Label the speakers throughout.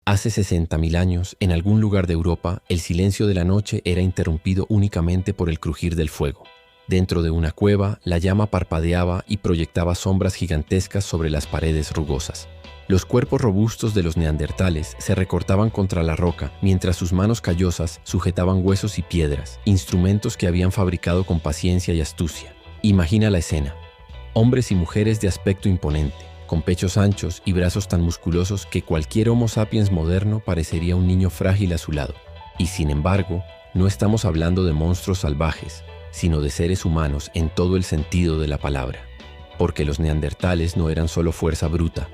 Speaker 1: Hace 60.000 años, en algún lugar de Europa, el silencio de la noche era interrumpido únicamente por el crujir del fuego. Dentro de una cueva, la llama parpadeaba y proyectaba sombras gigantescas sobre las paredes rugosas. Los cuerpos robustos de los neandertales se recortaban contra la roca, mientras sus manos callosas sujetaban huesos y piedras, instrumentos que habían fabricado con paciencia y astucia. Imagina la escena. Hombres y mujeres de aspecto imponente, con pechos anchos y brazos tan musculosos que cualquier Homo sapiens moderno parecería un niño frágil a su lado. Y sin embargo, no estamos hablando de monstruos salvajes, sino de seres humanos en todo el sentido de la palabra. Porque los neandertales no eran solo fuerza bruta,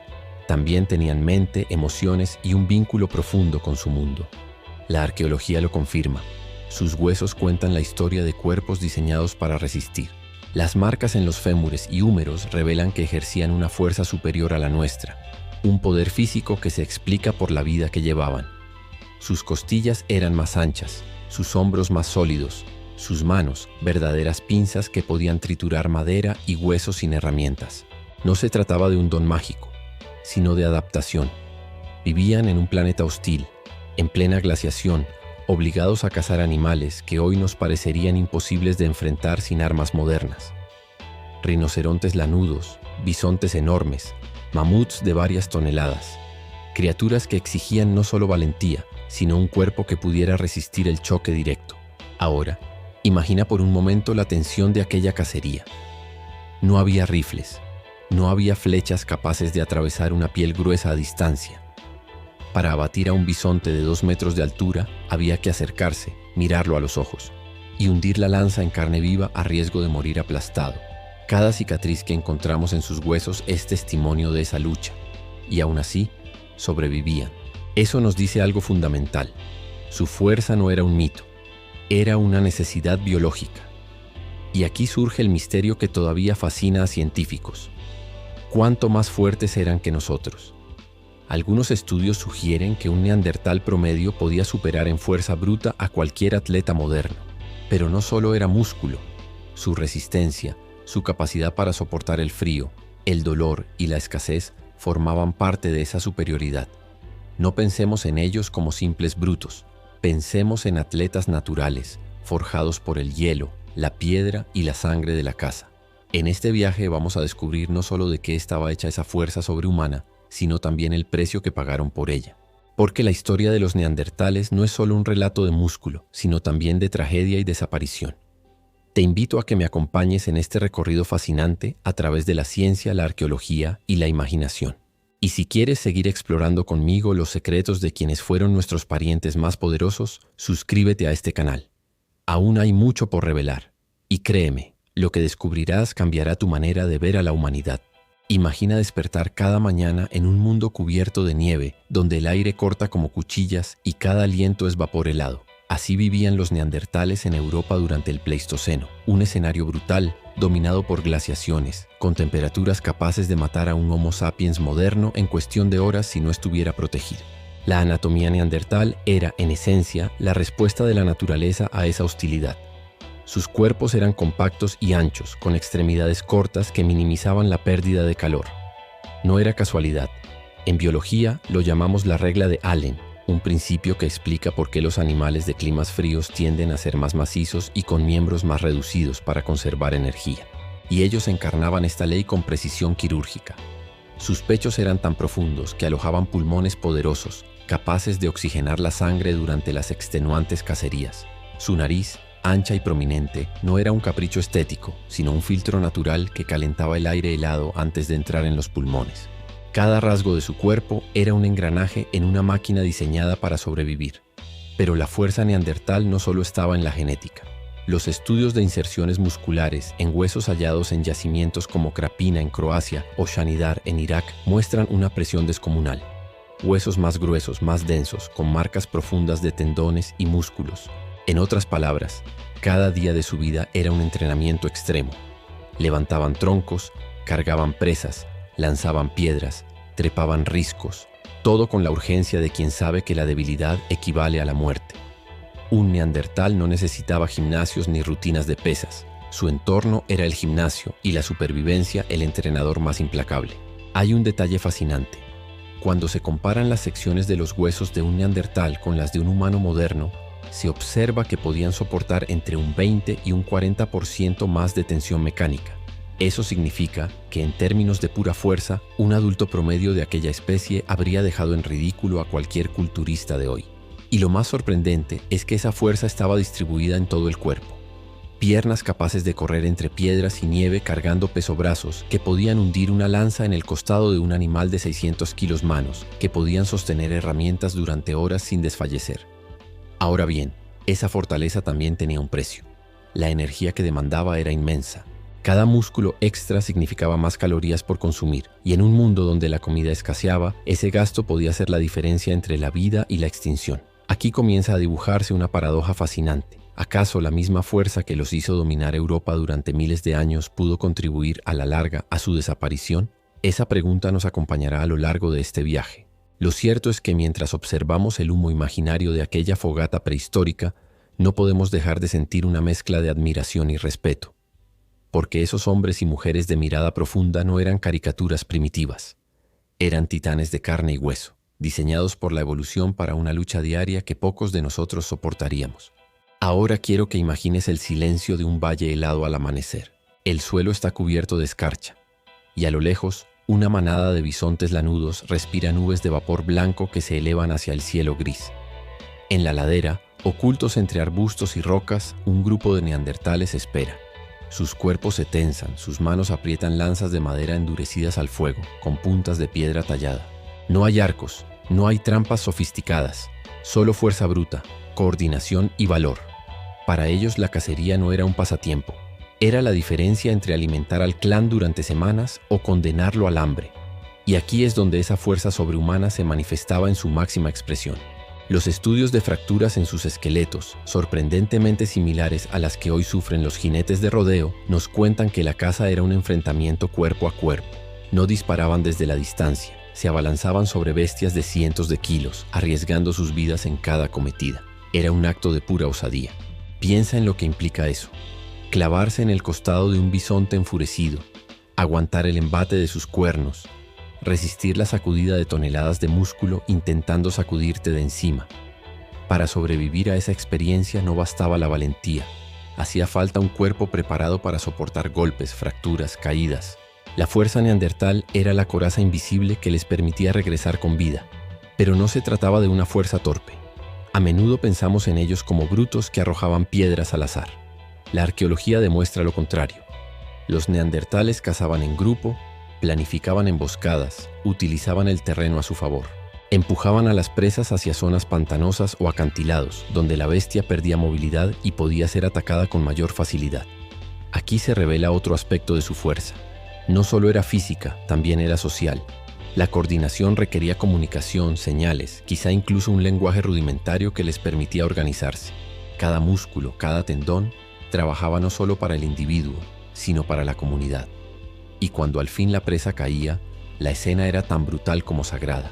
Speaker 1: también tenían mente, emociones y un vínculo profundo con su mundo. La arqueología lo confirma. Sus huesos cuentan la historia de cuerpos diseñados para resistir. Las marcas en los fémures y húmeros revelan que ejercían una fuerza superior a la nuestra, un poder físico que se explica por la vida que llevaban. Sus costillas eran más anchas, sus hombros más sólidos, sus manos, verdaderas pinzas que podían triturar madera y huesos sin herramientas. No se trataba de un don mágico, sino de adaptación. Vivían en un planeta hostil, en plena glaciación, obligados a cazar animales que hoy nos parecerían imposibles de enfrentar sin armas modernas. Rinocerontes lanudos, bisontes enormes, mamuts de varias toneladas, criaturas que exigían no solo valentía, sino un cuerpo que pudiera resistir el choque directo. Ahora, imagina por un momento la tensión de aquella cacería. No había rifles, no había flechas capaces de atravesar una piel gruesa a distancia. Para abatir a un bisonte de 2 metros de altura, había que acercarse, mirarlo a los ojos, y hundir la lanza en carne viva a riesgo de morir aplastado. Cada cicatriz que encontramos en sus huesos es testimonio de esa lucha, y aún así, sobrevivían. Eso nos dice algo fundamental. Su fuerza no era un mito, era una necesidad biológica. Y aquí surge el misterio que todavía fascina a científicos. ¿Cuánto más fuertes eran que nosotros? Algunos estudios sugieren que un neandertal promedio podía superar en fuerza bruta a cualquier atleta moderno. Pero no solo era músculo, su resistencia, su capacidad para soportar el frío, el dolor y la escasez formaban parte de esa superioridad. No pensemos en ellos como simples brutos, pensemos en atletas naturales, forjados por el hielo, la piedra y la sangre de la caza. En este viaje vamos a descubrir no solo de qué estaba hecha esa fuerza sobrehumana, sino también el precio que pagaron por ella. Porque la historia de los neandertales no es solo un relato de músculo, sino también de tragedia y desaparición. Te invito a que me acompañes en este recorrido fascinante a través de la ciencia, la arqueología y la imaginación. Y si quieres seguir explorando conmigo los secretos de quienes fueron nuestros parientes más poderosos, suscríbete a este canal. Aún hay mucho por revelar. Y créeme, lo que descubrirás cambiará tu manera de ver a la humanidad. Imagina despertar cada mañana en un mundo cubierto de nieve, donde el aire corta como cuchillas y cada aliento es vapor helado. Así vivían los neandertales en Europa durante el Pleistoceno, un escenario brutal, dominado por glaciaciones, con temperaturas capaces de matar a un Homo sapiens moderno en cuestión de horas si no estuviera protegido. La anatomía neandertal era, en esencia, la respuesta de la naturaleza a esa hostilidad. Sus cuerpos eran compactos y anchos, con extremidades cortas que minimizaban la pérdida de calor. No era casualidad. En biología lo llamamos la regla de Allen, un principio que explica por qué los animales de climas fríos tienden a ser más macizos y con miembros más reducidos para conservar energía. Y ellos encarnaban esta ley con precisión quirúrgica. Sus pechos eran tan profundos que alojaban pulmones poderosos, capaces de oxigenar la sangre durante las extenuantes cacerías. Su nariz, ancha y prominente, no era un capricho estético, sino un filtro natural que calentaba el aire helado antes de entrar en los pulmones. Cada rasgo de su cuerpo era un engranaje en una máquina diseñada para sobrevivir. Pero la fuerza neandertal no solo estaba en la genética. Los estudios de inserciones musculares en huesos hallados en yacimientos como Krapina en Croacia o Shanidar en Irak muestran una presión descomunal. Huesos más gruesos, más densos, con marcas profundas de tendones y músculos. En otras palabras, cada día de su vida era un entrenamiento extremo. Levantaban troncos, cargaban presas, lanzaban piedras, trepaban riscos, todo con la urgencia de quien sabe que la debilidad equivale a la muerte. Un neandertal no necesitaba gimnasios ni rutinas de pesas. Su entorno era el gimnasio y la supervivencia el entrenador más implacable. Hay un detalle fascinante. Cuando se comparan las secciones de los huesos de un neandertal con las de un humano moderno, se observa que podían soportar entre un 20 y un 40% más de tensión mecánica. Eso significa que en términos de pura fuerza, un adulto promedio de aquella especie habría dejado en ridículo a cualquier culturista de hoy. Y lo más sorprendente es que esa fuerza estaba distribuida en todo el cuerpo. Piernas capaces de correr entre piedras y nieve cargando pesobrazos que podían hundir una lanza en el costado de un animal de 600 kilos, manos que podían sostener herramientas durante horas sin desfallecer. Ahora bien, esa fortaleza también tenía un precio. La energía que demandaba era inmensa. Cada músculo extra significaba más calorías por consumir, y en un mundo donde la comida escaseaba, ese gasto podía ser la diferencia entre la vida y la extinción. Aquí comienza a dibujarse una paradoja fascinante. ¿Acaso la misma fuerza que los hizo dominar Europa durante miles de años pudo contribuir a la larga a su desaparición? Esa pregunta nos acompañará a lo largo de este viaje. Lo cierto es que mientras observamos el humo imaginario de aquella fogata prehistórica, no podemos dejar de sentir una mezcla de admiración y respeto. Porque esos hombres y mujeres de mirada profunda no eran caricaturas primitivas. Eran titanes de carne y hueso, diseñados por la evolución para una lucha diaria que pocos de nosotros soportaríamos. Ahora quiero que imagines el silencio de un valle helado al amanecer. El suelo está cubierto de escarcha, y a lo lejos, una manada de bisontes lanudos respira nubes de vapor blanco que se elevan hacia el cielo gris. En la ladera, ocultos entre arbustos y rocas, un grupo de neandertales espera. Sus cuerpos se tensan, sus manos aprietan lanzas de madera endurecidas al fuego, con puntas de piedra tallada. No hay arcos, no hay trampas sofisticadas, solo fuerza bruta, coordinación y valor. Para ellos la cacería no era un pasatiempo, era la diferencia entre alimentar al clan durante semanas o condenarlo al hambre. Y aquí es donde esa fuerza sobrehumana se manifestaba en su máxima expresión. Los estudios de fracturas en sus esqueletos, sorprendentemente similares a las que hoy sufren los jinetes de rodeo, nos cuentan que la caza era un enfrentamiento cuerpo a cuerpo. No disparaban desde la distancia, se abalanzaban sobre bestias de cientos de kilos, arriesgando sus vidas en cada cometida. Era un acto de pura osadía. Piensa en lo que implica eso. Clavarse en el costado de un bisonte enfurecido, aguantar el embate de sus cuernos, resistir la sacudida de toneladas de músculo intentando sacudirte de encima. Para sobrevivir a esa experiencia no bastaba la valentía. Hacía falta un cuerpo preparado para soportar golpes, fracturas, caídas. La fuerza neandertal era la coraza invisible que les permitía regresar con vida. Pero no se trataba de una fuerza torpe. A menudo pensamos en ellos como brutos que arrojaban piedras al azar. La arqueología demuestra lo contrario. Los neandertales cazaban en grupo, planificaban emboscadas, utilizaban el terreno a su favor. Empujaban a las presas hacia zonas pantanosas o acantilados, donde la bestia perdía movilidad y podía ser atacada con mayor facilidad. Aquí se revela otro aspecto de su fuerza. No solo era física, también era social. La coordinación requería comunicación, señales, quizá incluso un lenguaje rudimentario que les permitía organizarse. Cada músculo, cada tendón, trabajaba no solo para el individuo, sino para la comunidad. Y cuando al fin la presa caía, la escena era tan brutal como sagrada.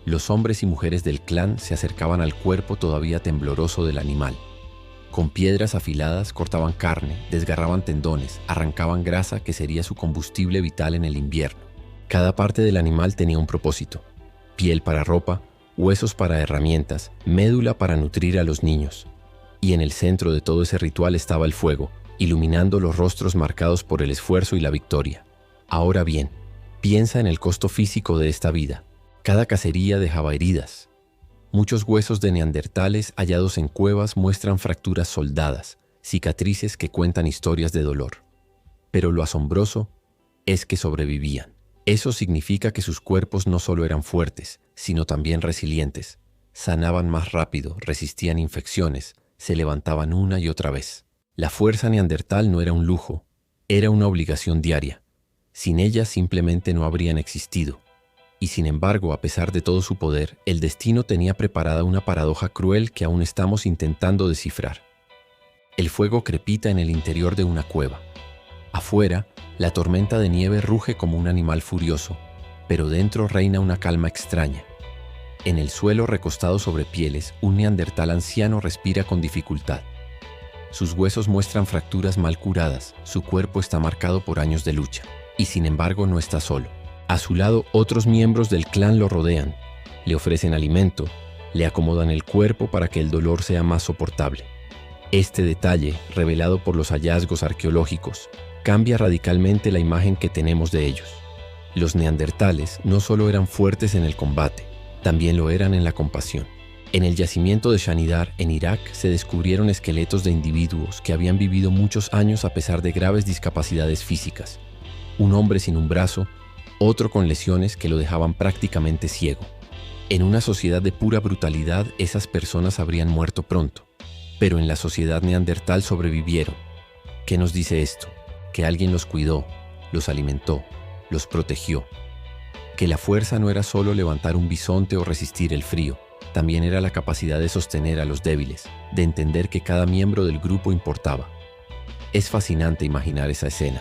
Speaker 1: Los hombres y mujeres del clan se acercaban al cuerpo todavía tembloroso del animal. Con piedras afiladas cortaban carne, desgarraban tendones, arrancaban grasa que sería su combustible vital en el invierno. Cada parte del animal tenía un propósito: piel para ropa, huesos para herramientas, médula para nutrir a los niños. Y en el centro de todo ese ritual estaba el fuego, iluminando los rostros marcados por el esfuerzo y la victoria. Ahora bien, piensa en el costo físico de esta vida. Cada cacería dejaba heridas. Muchos huesos de neandertales hallados en cuevas muestran fracturas soldadas, cicatrices que cuentan historias de dolor. Pero lo asombroso es que sobrevivían. Eso significa que sus cuerpos no solo eran fuertes, sino también resilientes. Sanaban más rápido, resistían infecciones, se levantaban una y otra vez. La fuerza neandertal no era un lujo, era una obligación diaria. Sin ella simplemente no habrían existido. Y sin embargo, a pesar de todo su poder, el destino tenía preparada una paradoja cruel que aún estamos intentando descifrar. El fuego crepita en el interior de una cueva. Afuera, la tormenta de nieve ruge como un animal furioso, pero dentro reina una calma extraña. En el suelo, recostado sobre pieles, un neandertal anciano respira con dificultad. Sus huesos muestran fracturas mal curadas, su cuerpo está marcado por años de lucha, y sin embargo no está solo. A su lado, otros miembros del clan lo rodean, le ofrecen alimento, le acomodan el cuerpo para que el dolor sea más soportable. Este detalle, revelado por los hallazgos arqueológicos, cambia radicalmente la imagen que tenemos de ellos. Los neandertales no solo eran fuertes en el combate, también lo eran en la compasión. En el yacimiento de Shanidar, en Irak, se descubrieron esqueletos de individuos que habían vivido muchos años a pesar de graves discapacidades físicas. Un hombre sin un brazo, otro con lesiones que lo dejaban prácticamente ciego. En una sociedad de pura brutalidad, esas personas habrían muerto pronto, pero en la sociedad neandertal sobrevivieron. ¿Qué nos dice esto? Que alguien los cuidó, los alimentó, los protegió. Que la fuerza no era solo levantar un bisonte o resistir el frío, también era la capacidad de sostener a los débiles, de entender que cada miembro del grupo importaba. Es fascinante imaginar esa escena.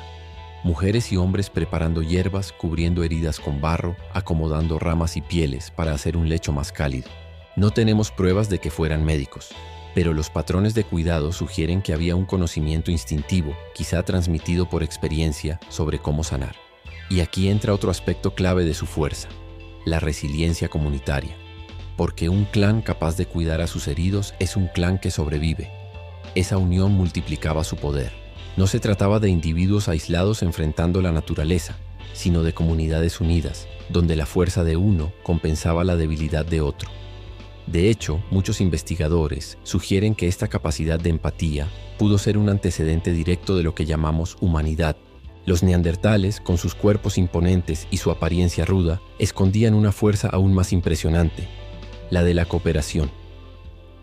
Speaker 1: Mujeres y hombres preparando hierbas, cubriendo heridas con barro, acomodando ramas y pieles para hacer un lecho más cálido. No tenemos pruebas de que fueran médicos, pero los patrones de cuidado sugieren que había un conocimiento instintivo, quizá transmitido por experiencia, sobre cómo sanar. Y aquí entra otro aspecto clave de su fuerza, la resiliencia comunitaria. Porque un clan capaz de cuidar a sus heridos es un clan que sobrevive. Esa unión multiplicaba su poder. No se trataba de individuos aislados enfrentando la naturaleza, sino de comunidades unidas, donde la fuerza de uno compensaba la debilidad de otro. De hecho, muchos investigadores sugieren que esta capacidad de empatía pudo ser un antecedente directo de lo que llamamos humanidad. Los neandertales, con sus cuerpos imponentes y su apariencia ruda, escondían una fuerza aún más impresionante, la de la cooperación.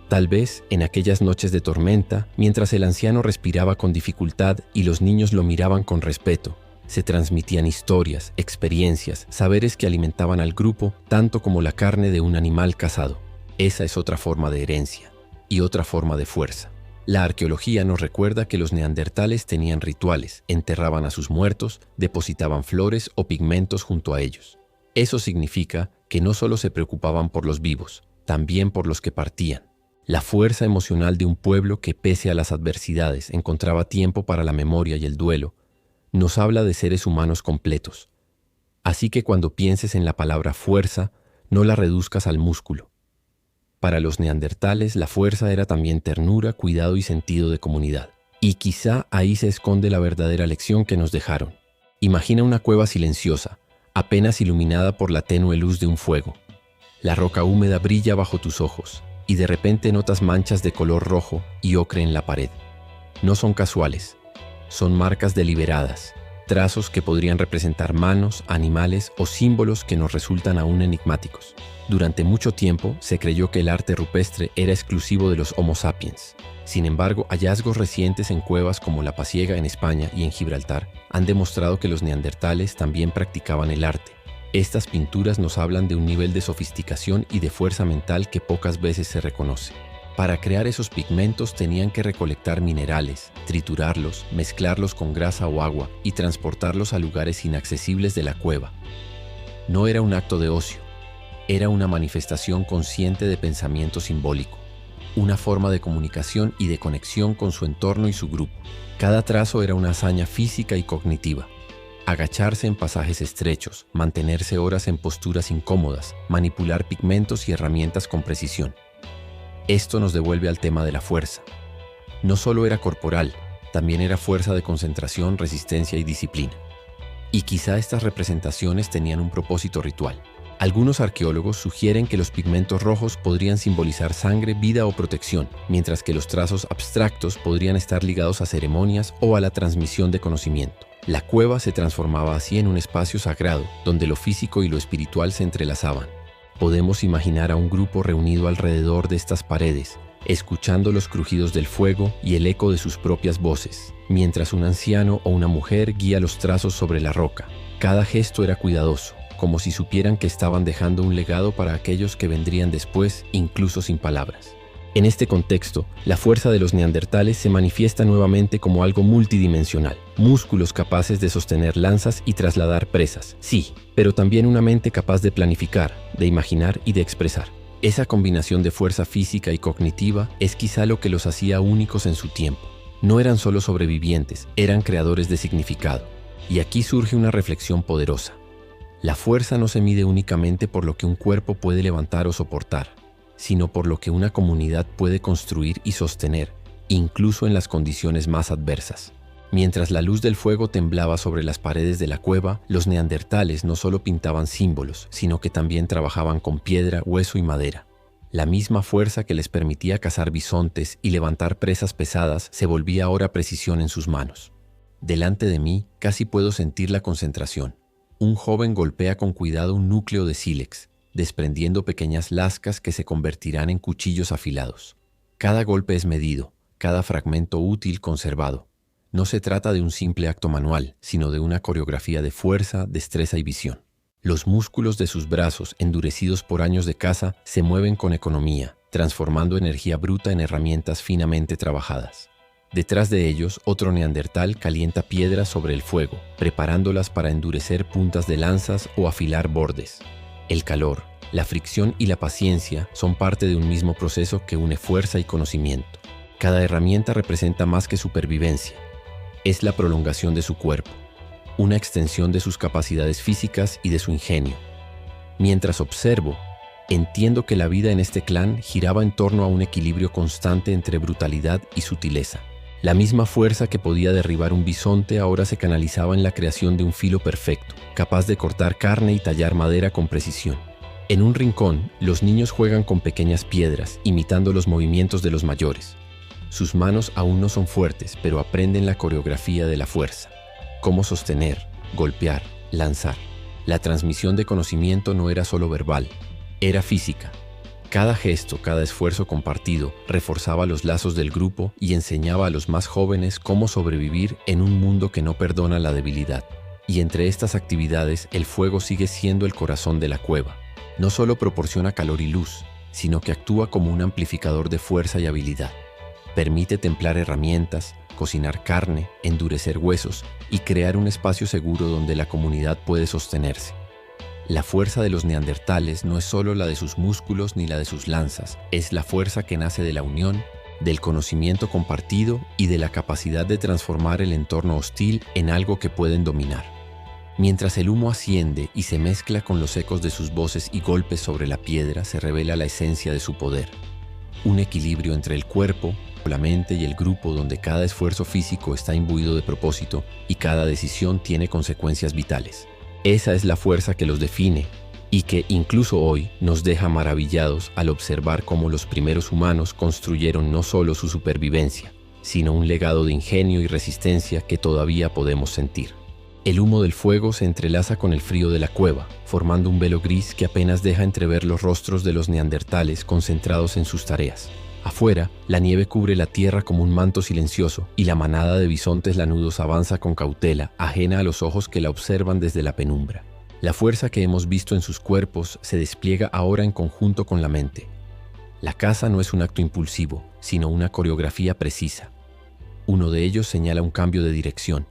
Speaker 1: Tal vez en aquellas noches de tormenta, mientras el anciano respiraba con dificultad y los niños lo miraban con respeto, se transmitían historias, experiencias, saberes que alimentaban al grupo tanto como la carne de un animal cazado. Esa es otra forma de herencia y otra forma de fuerza. La arqueología nos recuerda que los neandertales tenían rituales, enterraban a sus muertos, depositaban flores o pigmentos junto a ellos. Eso significa que no solo se preocupaban por los vivos, también por los que partían. La fuerza emocional de un pueblo que, pese a las adversidades, encontraba tiempo para la memoria y el duelo, nos habla de seres humanos completos. Así que cuando pienses en la palabra fuerza, no la reduzcas al músculo. Para los neandertales, la fuerza era también ternura, cuidado y sentido de comunidad. Y quizá ahí se esconde la verdadera lección que nos dejaron. Imagina una cueva silenciosa, apenas iluminada por la tenue luz de un fuego. La roca húmeda brilla bajo tus ojos y de repente notas manchas de color rojo y ocre en la pared. No son casuales, son marcas deliberadas, trazos que podrían representar manos, animales o símbolos que nos resultan aún enigmáticos. Durante mucho tiempo se creyó que el arte rupestre era exclusivo de los Homo sapiens. Sin embargo, hallazgos recientes en cuevas como La Pasiega en España y en Gibraltar han demostrado que los neandertales también practicaban el arte. Estas pinturas nos hablan de un nivel de sofisticación y de fuerza mental que pocas veces se reconoce. Para crear esos pigmentos tenían que recolectar minerales, triturarlos, mezclarlos con grasa o agua y transportarlos a lugares inaccesibles de la cueva. No era un acto de ocio, era una manifestación consciente de pensamiento simbólico, una forma de comunicación y de conexión con su entorno y su grupo. Cada trazo era una hazaña física y cognitiva. Agacharse en pasajes estrechos, mantenerse horas en posturas incómodas, manipular pigmentos y herramientas con precisión. Esto nos devuelve al tema de la fuerza. No solo era corporal, también era fuerza de concentración, resistencia y disciplina. Y quizá estas representaciones tenían un propósito ritual. Algunos arqueólogos sugieren que los pigmentos rojos podrían simbolizar sangre, vida o protección, mientras que los trazos abstractos podrían estar ligados a ceremonias o a la transmisión de conocimiento. La cueva se transformaba así en un espacio sagrado, donde lo físico y lo espiritual se entrelazaban. Podemos imaginar a un grupo reunido alrededor de estas paredes, escuchando los crujidos del fuego y el eco de sus propias voces, mientras un anciano o una mujer guía los trazos sobre la roca. Cada gesto era cuidadoso, como si supieran que estaban dejando un legado para aquellos que vendrían después, incluso sin palabras. En este contexto, la fuerza de los neandertales se manifiesta nuevamente como algo multidimensional. Músculos capaces de sostener lanzas y trasladar presas, sí, pero también una mente capaz de planificar, de imaginar y de expresar. Esa combinación de fuerza física y cognitiva es quizá lo que los hacía únicos en su tiempo. No eran solo sobrevivientes, eran creadores de significado. Y aquí surge una reflexión poderosa. La fuerza no se mide únicamente por lo que un cuerpo puede levantar o soportar, sino por lo que una comunidad puede construir y sostener, incluso en las condiciones más adversas. Mientras la luz del fuego temblaba sobre las paredes de la cueva, los neandertales no solo pintaban símbolos, sino que también trabajaban con piedra, hueso y madera. La misma fuerza que les permitía cazar bisontes y levantar presas pesadas se volvía ahora precisión en sus manos. Delante de mí casi puedo sentir la concentración. Un joven golpea con cuidado un núcleo de sílex, desprendiendo pequeñas lascas que se convertirán en cuchillos afilados. Cada golpe es medido, cada fragmento útil conservado. No se trata de un simple acto manual, sino de una coreografía de fuerza, destreza y visión. Los músculos de sus brazos, endurecidos por años de caza, se mueven con economía, transformando energía bruta en herramientas finamente trabajadas. Detrás de ellos, otro neandertal calienta piedras sobre el fuego, preparándolas para endurecer puntas de lanzas o afilar bordes. El calor, la fricción y la paciencia son parte de un mismo proceso que une fuerza y conocimiento. Cada herramienta representa más que supervivencia. Es la prolongación de su cuerpo, una extensión de sus capacidades físicas y de su ingenio. Mientras observo, entiendo que la vida en este clan giraba en torno a un equilibrio constante entre brutalidad y sutileza. La misma fuerza que podía derribar un bisonte ahora se canalizaba en la creación de un filo perfecto, capaz de cortar carne y tallar madera con precisión. En un rincón, los niños juegan con pequeñas piedras, imitando los movimientos de los mayores. Sus manos aún no son fuertes, pero aprenden la coreografía de la fuerza. Cómo sostener, golpear, lanzar. La transmisión de conocimiento no era solo verbal, era física. Cada gesto, cada esfuerzo compartido reforzaba los lazos del grupo y enseñaba a los más jóvenes cómo sobrevivir en un mundo que no perdona la debilidad. Y entre estas actividades, el fuego sigue siendo el corazón de la cueva. No solo proporciona calor y luz, sino que actúa como un amplificador de fuerza y habilidad. Permite templar herramientas, cocinar carne, endurecer huesos y crear un espacio seguro donde la comunidad puede sostenerse. La fuerza de los neandertales no es solo la de sus músculos ni la de sus lanzas, es la fuerza que nace de la unión, del conocimiento compartido y de la capacidad de transformar el entorno hostil en algo que pueden dominar. Mientras el humo asciende y se mezcla con los ecos de sus voces y golpes sobre la piedra, se revela la esencia de su poder. Un equilibrio entre el cuerpo, la mente y el grupo donde cada esfuerzo físico está imbuido de propósito y cada decisión tiene consecuencias vitales. Esa es la fuerza que los define y que incluso hoy nos deja maravillados al observar cómo los primeros humanos construyeron no solo su supervivencia, sino un legado de ingenio y resistencia que todavía podemos sentir. El humo del fuego se entrelaza con el frío de la cueva, formando un velo gris que apenas deja entrever los rostros de los neandertales concentrados en sus tareas. Afuera, la nieve cubre la tierra como un manto silencioso y la manada de bisontes lanudos avanza con cautela, ajena a los ojos que la observan desde la penumbra. La fuerza que hemos visto en sus cuerpos se despliega ahora en conjunto con la mente. La caza no es un acto impulsivo, sino una coreografía precisa. Uno de ellos señala un cambio de dirección.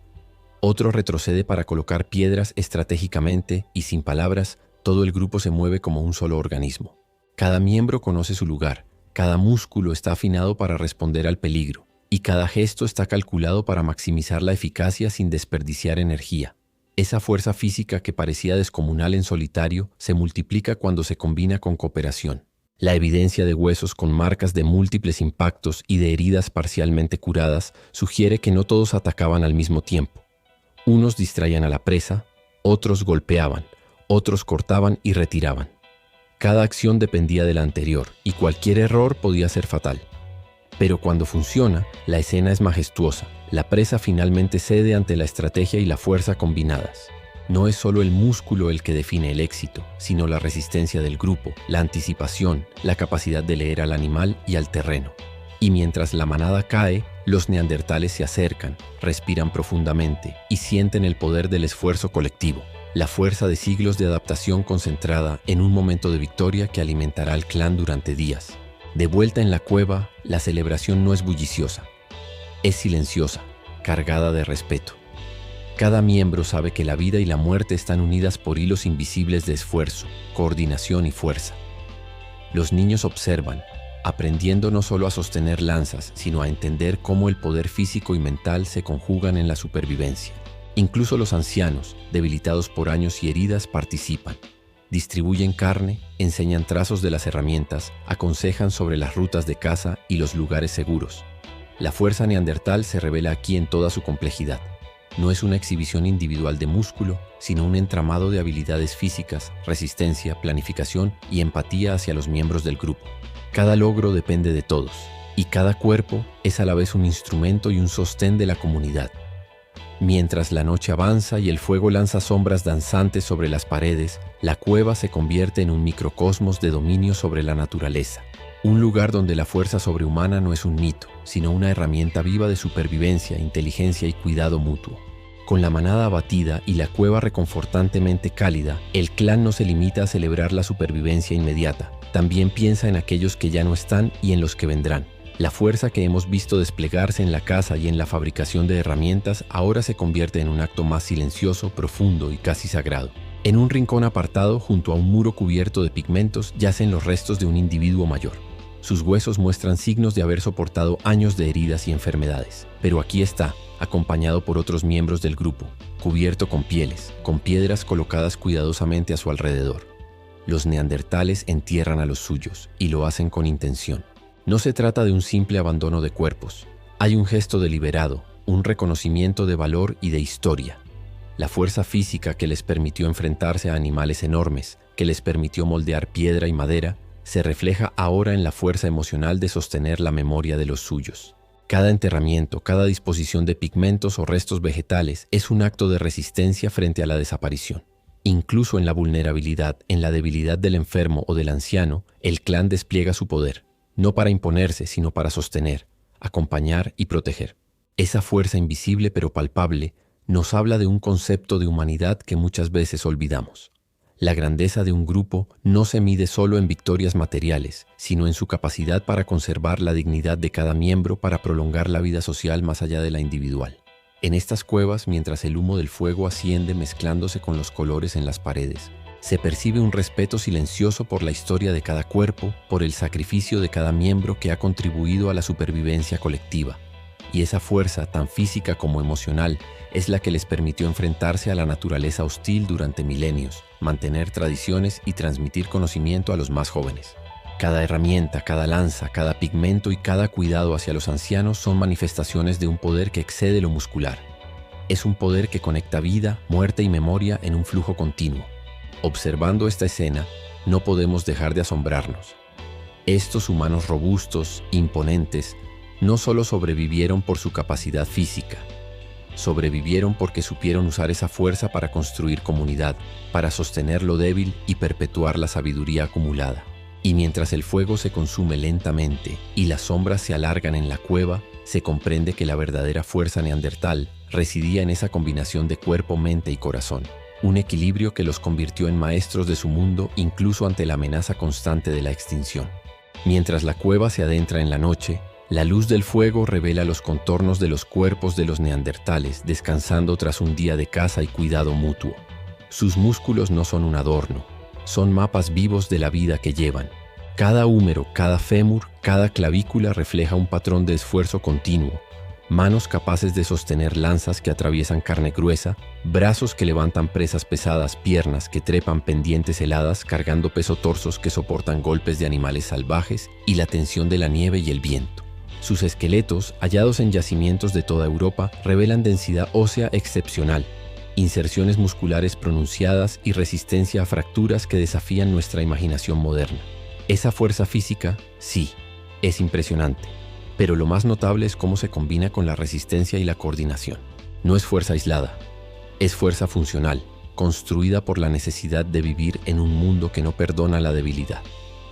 Speaker 1: Otro retrocede para colocar piedras estratégicamente y sin palabras, todo el grupo se mueve como un solo organismo. Cada miembro conoce su lugar. Cada músculo está afinado para responder al peligro y cada gesto está calculado para maximizar la eficacia sin desperdiciar energía. Esa fuerza física que parecía descomunal en solitario se multiplica cuando se combina con cooperación. La evidencia de huesos con marcas de múltiples impactos y de heridas parcialmente curadas sugiere que no todos atacaban al mismo tiempo. Unos distraían a la presa, otros golpeaban, otros cortaban y retiraban. Cada acción dependía de la anterior y cualquier error podía ser fatal. Pero cuando funciona, la escena es majestuosa. La presa finalmente cede ante la estrategia y la fuerza combinadas. No es solo el músculo el que define el éxito, sino la resistencia del grupo, la anticipación, la capacidad de leer al animal y al terreno. Y mientras la manada cae, los neandertales se acercan, respiran profundamente y sienten el poder del esfuerzo colectivo. La fuerza de siglos de adaptación concentrada en un momento de victoria que alimentará al clan durante días. De vuelta en la cueva, la celebración no es bulliciosa. Es silenciosa, cargada de respeto. Cada miembro sabe que la vida y la muerte están unidas por hilos invisibles de esfuerzo, coordinación y fuerza. Los niños observan, aprendiendo no solo a sostener lanzas, sino a entender cómo el poder físico y mental se conjugan en la supervivencia. Incluso los ancianos, debilitados por años y heridas, participan. Distribuyen carne, enseñan trazos de las herramientas, aconsejan sobre las rutas de caza y los lugares seguros. La fuerza neandertal se revela aquí en toda su complejidad. No es una exhibición individual de músculo, sino un entramado de habilidades físicas, resistencia, planificación y empatía hacia los miembros del grupo. Cada logro depende de todos, y cada cuerpo es a la vez un instrumento y un sostén de la comunidad. Mientras la noche avanza y el fuego lanza sombras danzantes sobre las paredes, la cueva se convierte en un microcosmos de dominio sobre la naturaleza. Un lugar donde la fuerza sobrehumana no es un mito, sino una herramienta viva de supervivencia, inteligencia y cuidado mutuo. Con la manada abatida y la cueva reconfortantemente cálida, el clan no se limita a celebrar la supervivencia inmediata. También piensa en aquellos que ya no están y en los que vendrán. La fuerza que hemos visto desplegarse en la caza y en la fabricación de herramientas ahora se convierte en un acto más silencioso, profundo y casi sagrado. En un rincón apartado, junto a un muro cubierto de pigmentos, yacen los restos de un individuo mayor. Sus huesos muestran signos de haber soportado años de heridas y enfermedades. Pero aquí está, acompañado por otros miembros del grupo, cubierto con pieles, con piedras colocadas cuidadosamente a su alrededor. Los neandertales entierran a los suyos, y lo hacen con intención. No se trata de un simple abandono de cuerpos. Hay un gesto deliberado, un reconocimiento de valor y de historia. La fuerza física que les permitió enfrentarse a animales enormes, que les permitió moldear piedra y madera, se refleja ahora en la fuerza emocional de sostener la memoria de los suyos. Cada enterramiento, cada disposición de pigmentos o restos vegetales es un acto de resistencia frente a la desaparición. Incluso en la vulnerabilidad, en la debilidad del enfermo o del anciano, el clan despliega su poder. No para imponerse, sino para sostener, acompañar y proteger. Esa fuerza invisible pero palpable nos habla de un concepto de humanidad que muchas veces olvidamos. La grandeza de un grupo no se mide solo en victorias materiales, sino en su capacidad para conservar la dignidad de cada miembro para prolongar la vida social más allá de la individual. En estas cuevas, mientras el humo del fuego asciende mezclándose con los colores en las paredes, se percibe un respeto silencioso por la historia de cada cuerpo, por el sacrificio de cada miembro que ha contribuido a la supervivencia colectiva. Y esa fuerza, tan física como emocional, es la que les permitió enfrentarse a la naturaleza hostil durante milenios, mantener tradiciones y transmitir conocimiento a los más jóvenes. Cada herramienta, cada lanza, cada pigmento y cada cuidado hacia los ancianos son manifestaciones de un poder que excede lo muscular. Es un poder que conecta vida, muerte y memoria en un flujo continuo. Observando esta escena, no podemos dejar de asombrarnos. Estos humanos robustos, imponentes, no solo sobrevivieron por su capacidad física, sobrevivieron porque supieron usar esa fuerza para construir comunidad, para sostener lo débil y perpetuar la sabiduría acumulada. Y mientras el fuego se consume lentamente y las sombras se alargan en la cueva, se comprende que la verdadera fuerza neandertal residía en esa combinación de cuerpo, mente y corazón. Un equilibrio que los convirtió en maestros de su mundo incluso ante la amenaza constante de la extinción. Mientras la cueva se adentra en la noche, la luz del fuego revela los contornos de los cuerpos de los neandertales descansando tras un día de caza y cuidado mutuo. Sus músculos no son un adorno, son mapas vivos de la vida que llevan. Cada húmero, cada fémur, cada clavícula refleja un patrón de esfuerzo continuo. Manos capaces de sostener lanzas que atraviesan carne gruesa, brazos que levantan presas pesadas, piernas que trepan pendientes heladas cargando peso torsos que soportan golpes de animales salvajes y la tensión de la nieve y el viento. Sus esqueletos, hallados en yacimientos de toda Europa, revelan densidad ósea excepcional, inserciones musculares pronunciadas y resistencia a fracturas que desafían nuestra imaginación moderna. Esa fuerza física, sí, es impresionante. Pero lo más notable es cómo se combina con la resistencia y la coordinación. No es fuerza aislada, es fuerza funcional, construida por la necesidad de vivir en un mundo que no perdona la debilidad.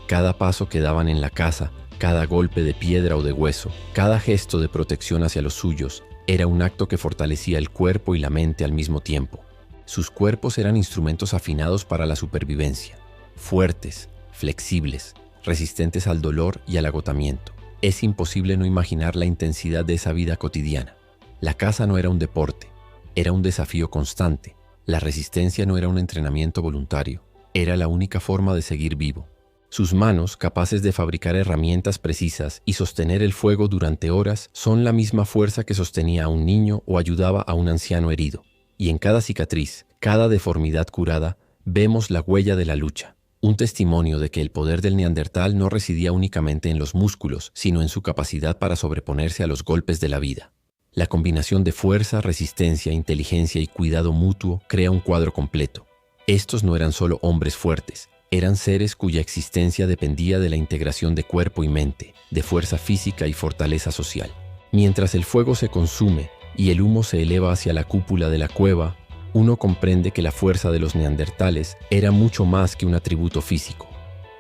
Speaker 1: Cada paso que daban en la caza, cada golpe de piedra o de hueso, cada gesto de protección hacia los suyos, era un acto que fortalecía el cuerpo y la mente al mismo tiempo. Sus cuerpos eran instrumentos afinados para la supervivencia, fuertes, flexibles, resistentes al dolor y al agotamiento. Es imposible no imaginar la intensidad de esa vida cotidiana. La caza no era un deporte, era un desafío constante. La resistencia no era un entrenamiento voluntario, era la única forma de seguir vivo. Sus manos, capaces de fabricar herramientas precisas y sostener el fuego durante horas, son la misma fuerza que sostenía a un niño o ayudaba a un anciano herido. Y en cada cicatriz, cada deformidad curada, vemos la huella de la lucha. Un testimonio de que el poder del neandertal no residía únicamente en los músculos, sino en su capacidad para sobreponerse a los golpes de la vida. La combinación de fuerza, resistencia, inteligencia y cuidado mutuo crea un cuadro completo. Estos no eran solo hombres fuertes, eran seres cuya existencia dependía de la integración de cuerpo y mente, de fuerza física y fortaleza social. Mientras el fuego se consume y el humo se eleva hacia la cúpula de la cueva, uno comprende que la fuerza de los neandertales era mucho más que un atributo físico.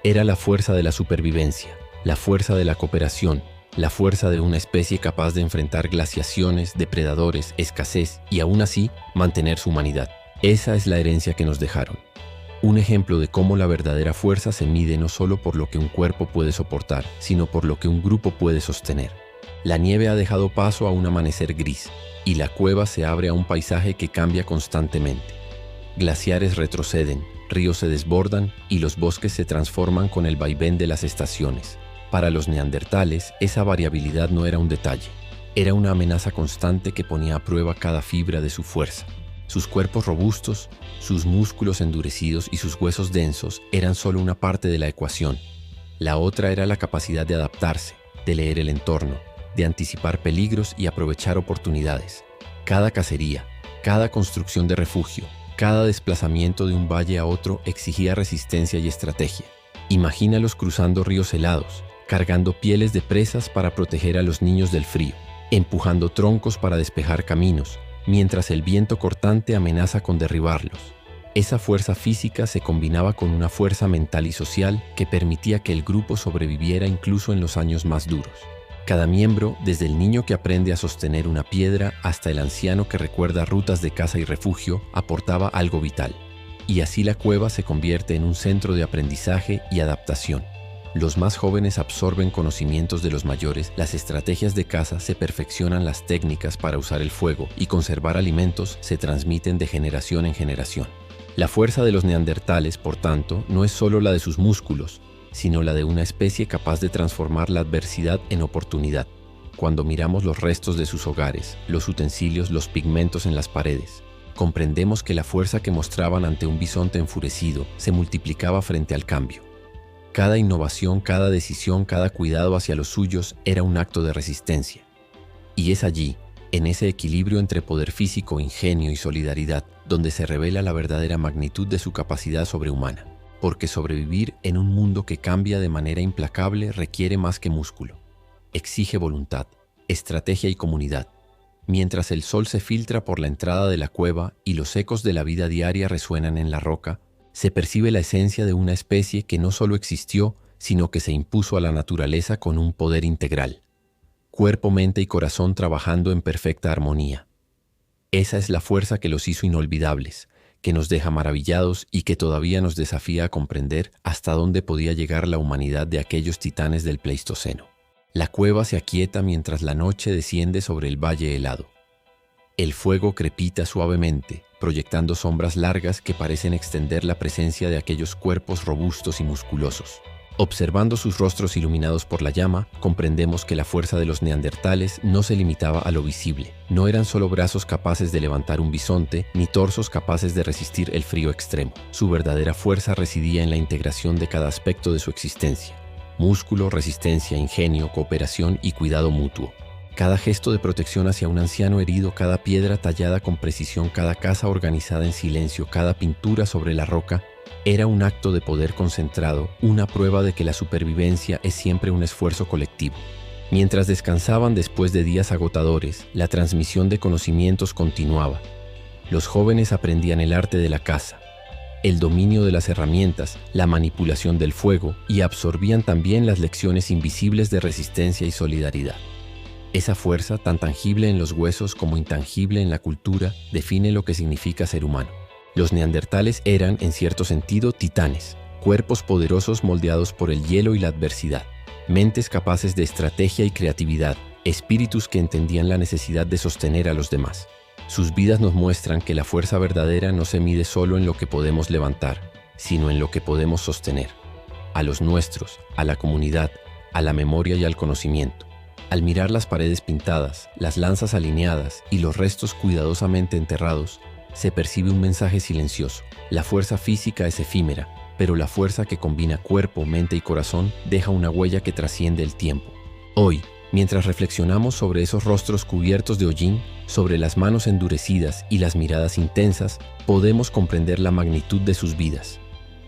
Speaker 1: Era la fuerza de la supervivencia, la fuerza de la cooperación, la fuerza de una especie capaz de enfrentar glaciaciones, depredadores, escasez y aún así mantener su humanidad. Esa es la herencia que nos dejaron. Un ejemplo de cómo la verdadera fuerza se mide no solo por lo que un cuerpo puede soportar, sino por lo que un grupo puede sostener. La nieve ha dejado paso a un amanecer gris, y la cueva se abre a un paisaje que cambia constantemente. Glaciares retroceden, ríos se desbordan y los bosques se transforman con el vaivén de las estaciones. Para los neandertales, esa variabilidad no era un detalle, era una amenaza constante que ponía a prueba cada fibra de su fuerza. Sus cuerpos robustos, sus músculos endurecidos y sus huesos densos eran solo una parte de la ecuación. La otra era la capacidad de adaptarse, de leer el entorno, de anticipar peligros y aprovechar oportunidades. Cada cacería, cada construcción de refugio, cada desplazamiento de un valle a otro exigía resistencia y estrategia. Imagínalos cruzando ríos helados, cargando pieles de presas para proteger a los niños del frío, empujando troncos para despejar caminos, mientras el viento cortante amenaza con derribarlos. Esa fuerza física se combinaba con una fuerza mental y social que permitía que el grupo sobreviviera incluso en los años más duros. Cada miembro, desde el niño que aprende a sostener una piedra hasta el anciano que recuerda rutas de caza y refugio, aportaba algo vital. Y así la cueva se convierte en un centro de aprendizaje y adaptación. Los más jóvenes absorben conocimientos de los mayores, las estrategias de caza se perfeccionan, las técnicas para usar el fuego y conservar alimentos se transmiten de generación en generación. La fuerza de los neandertales, por tanto, no es solo la de sus músculos, sino la de una especie capaz de transformar la adversidad en oportunidad. Cuando miramos los restos de sus hogares, los utensilios, los pigmentos en las paredes, comprendemos que la fuerza que mostraban ante un bisonte enfurecido se multiplicaba frente al cambio. Cada innovación, cada decisión, cada cuidado hacia los suyos era un acto de resistencia. Y es allí, en ese equilibrio entre poder físico, ingenio y solidaridad, donde se revela la verdadera magnitud de su capacidad sobrehumana. Porque sobrevivir en un mundo que cambia de manera implacable requiere más que músculo. Exige voluntad, estrategia y comunidad. Mientras el sol se filtra por la entrada de la cueva y los ecos de la vida diaria resuenan en la roca, se percibe la esencia de una especie que no solo existió, sino que se impuso a la naturaleza con un poder integral. Cuerpo, mente y corazón trabajando en perfecta armonía. Esa es la fuerza que los hizo inolvidables, que nos deja maravillados y que todavía nos desafía a comprender hasta dónde podía llegar la humanidad de aquellos titanes del Pleistoceno. La cueva se aquieta mientras la noche desciende sobre el valle helado. El fuego crepita suavemente, proyectando sombras largas que parecen extender la presencia de aquellos cuerpos robustos y musculosos. Observando sus rostros iluminados por la llama, comprendemos que la fuerza de los neandertales no se limitaba a lo visible. No eran solo brazos capaces de levantar un bisonte, ni torsos capaces de resistir el frío extremo. Su verdadera fuerza residía en la integración de cada aspecto de su existencia. Músculo, resistencia, ingenio, cooperación y cuidado mutuo. Cada gesto de protección hacia un anciano herido, cada piedra tallada con precisión, cada casa organizada en silencio, cada pintura sobre la roca, era un acto de poder concentrado, una prueba de que la supervivencia es siempre un esfuerzo colectivo. Mientras descansaban después de días agotadores, la transmisión de conocimientos continuaba. Los jóvenes aprendían el arte de la caza, el dominio de las herramientas, la manipulación del fuego y absorbían también las lecciones invisibles de resistencia y solidaridad. Esa fuerza, tan tangible en los huesos como intangible en la cultura, define lo que significa ser humano. Los neandertales eran, en cierto sentido, titanes, cuerpos poderosos moldeados por el hielo y la adversidad, mentes capaces de estrategia y creatividad, espíritus que entendían la necesidad de sostener a los demás. Sus vidas nos muestran que la fuerza verdadera no se mide solo en lo que podemos levantar, sino en lo que podemos sostener. A los nuestros, a la comunidad, a la memoria y al conocimiento. Al mirar las paredes pintadas, las lanzas alineadas y los restos cuidadosamente enterrados, se percibe un mensaje silencioso. La fuerza física es efímera, pero la fuerza que combina cuerpo, mente y corazón deja una huella que trasciende el tiempo. Hoy, mientras reflexionamos sobre esos rostros cubiertos de hollín, sobre las manos endurecidas y las miradas intensas, podemos comprender la magnitud de sus vidas.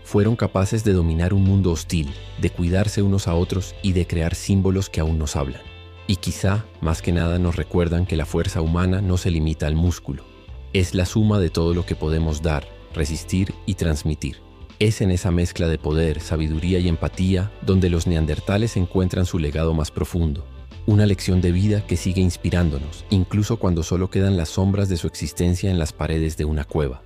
Speaker 1: Fueron capaces de dominar un mundo hostil, de cuidarse unos a otros y de crear símbolos que aún nos hablan. Y quizá, más que nada, nos recuerdan que la fuerza humana no se limita al músculo. Es la suma de todo lo que podemos dar, resistir y transmitir. Es en esa mezcla de poder, sabiduría y empatía donde los neandertales encuentran su legado más profundo. Una lección de vida que sigue inspirándonos, incluso cuando solo quedan las sombras de su existencia en las paredes de una cueva.